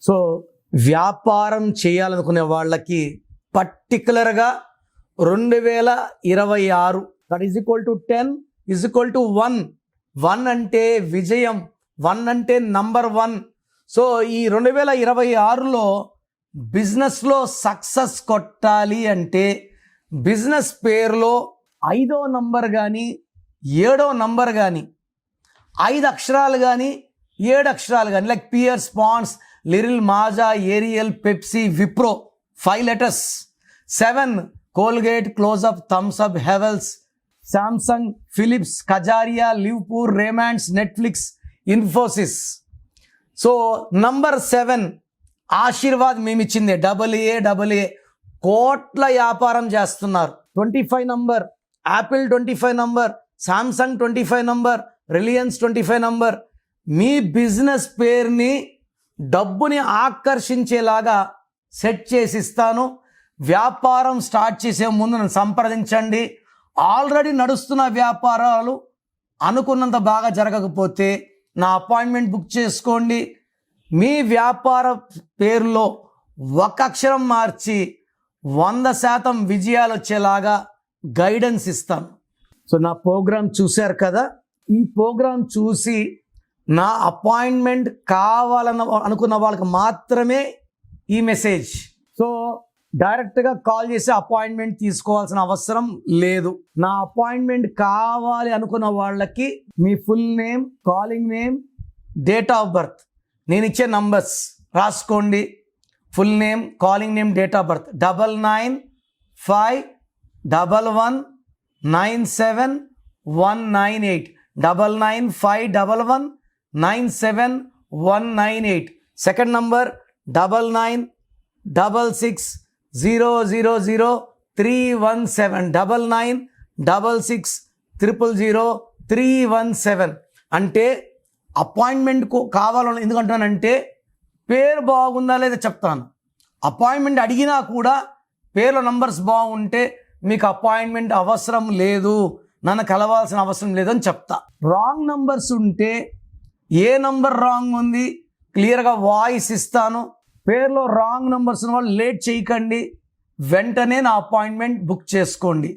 So వ్యాపారం చేయాలనుకునే వాళ్ళకి పర్టికులర్గా 2026 that is equal to 10 is equal to 1 అంటే విజయం, 1 అంటే నంబర్ 1. సో ఈ 2026లో బిజినెస్లో సక్సెస్ కొట్టాలి అంటే బిజినెస్ పేరులో 5వ నంబర్ కానీ 7వ నంబర్ కానీ 5 అక్షరాలు కానీ 7 అక్షరాలు కానీ లైక్ పియర్, స్పాన్స్, Liril, Maaza, Ariel, Pepsi, Wipro 5 letters. 7 Colgate, closeup, Thums Up, Havells, Samsung, Philips, Kajaria, Livpure, Raymonds, Netflix, Infosys. So number 7 Aashirvaad మేమిచ్చింది AA కోట్ల వ్యాపారం చేస్తున్నారు. 25 number Apple, 25 number Samsung, 25 number Reliance, 25 number. మీ బిజినెస్ పేరుని డబ్బుని ఆకర్షించేలాగా సెట్ చేసి ఇస్తాను. వ్యాపారం స్టార్ట్ చేసే ముందు నన్ను సంప్రదించండి. ఆల్రెడీ నడుస్తున్న వ్యాపారాలు అనుకున్నంత బాగా జరగకపోతే నా అపాయింట్మెంట్ బుక్ చేసుకోండి. మీ వ్యాపార పేరులో ఒక అక్షరం మార్చి 100% విజయాలు వచ్చేలాగా గైడెన్స్ ఇస్తాను. సో నా ప్రోగ్రామ్ చూశారు కదా, ఈ ప్రోగ్రామ్ చూసి నా అపాయింట్మెంట్ అనుకున్న వాళ్ళకి మాత్రమే ఈ మెసేజ్. సో డైరెక్ట్గా కాల్ చేసి అపాయింట్మెంట్ తీసుకోవాల్సిన అవసరం లేదు. నా అపాయింట్మెంట్ కావాలి అనుకున్న వాళ్ళకి మీ full name, calling name, date of birth, నేను ఇచ్చే నంబర్స్ రాసుకోండి. Full name, calling name, date of birth 9951197198 9951197198. Second number 9966000317 9966000317. అంటే అపాయింట్మెంట్ కావాలని ఎందుకంటానంటే పేరు బాగుందా లేదా చెప్తాను. అపాయింట్మెంట్ అడిగినా కూడా పేర్లో నంబర్స్ బాగుంటే మీకు అపాయింట్మెంట్ అవసరం లేదు, నన్ను కలవాల్సిన అవసరం లేదని చెప్తా. రాంగ్ నంబర్స్ ఉంటే ఏ నంబర్ రాంగ్ ఉంది క్లియర్గా వాయిస్ ఇస్తాను. పేర్లో రాంగ్ నంబర్స్ ఉన్న వాళ్ళు లేట్ చేయకండి, వెంటనే నా అపాయింట్మెంట్ బుక్ చేసుకోండి.